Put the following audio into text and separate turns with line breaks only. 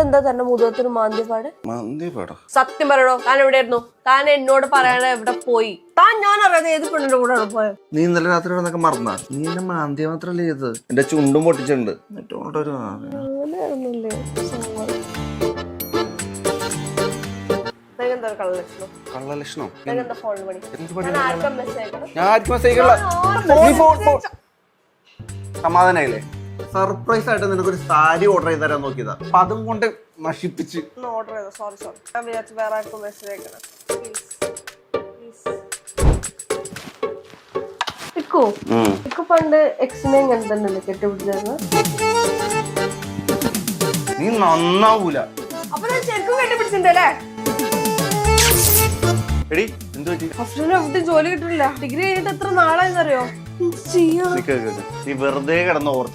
എന്താ തന്നെ മുഖത്തൊരു മാന്തിപ്പാട്?
മാന്തിപ്പാടോ?
സത്യം പറയണോ, താൻ എവിടെയായിരുന്നു? താൻ എന്നോട് പറയാതെ എവിടെ പോയി? താൻ ഞാൻ അറിയാതെ ഏത് പെണ്ണിന്റെ കൂടെ പോയത്?
നീ ഇന്നലെ രാത്രി എന്നൊക്കെ മറന്നാ? നീ എന്നെ മാന്തിയ മാത്രല്ലേ ചെയ്തത്, എന്റെ ചുണ്ടും പൊട്ടിച്ചിട്ടുണ്ട്. കള്ളലക്ഷണോ? സമാധാനായില്ലേ? സർപ്രൈസ് ആയിട്ട് നിനക്കൊരു സാരി ഓർഡർ ചെയ്ത് തരാൻ നോക്കിയതാ, അപ്പൊ അതും കൊണ്ട് നശിപ്പിച്ച്.
ഓർഡർ ചെയ്തോ? സോറി ഞാൻ വിചാരിച്ചു വേറെ ആർക്കും മെസ്സേജ് അയക്കണം. ഇക്കു പണ്ട് എക്സിനെ ഇങ്ങനെ തന്നെ കെട്ടിപ്പിടിച്ചായിരുന്നു.
നീ നന്നാവൂല.
അപ്പൊ ഞാൻ ശരിക്കും കെട്ടിപ്പിടിച്ചിട്ടുണ്ടല്ലേ?
എടി എന്ത് പറ്റി?
ഹോസ്റ്റലിൽ ജോലി കിട്ടില്ല. ഡിഗ്രി കഴിഞ്ഞിട്ട് എത്ര നാളായെന്നറിയോ?
നീ വെറുതെ കിടന്ന് ഓർത്തി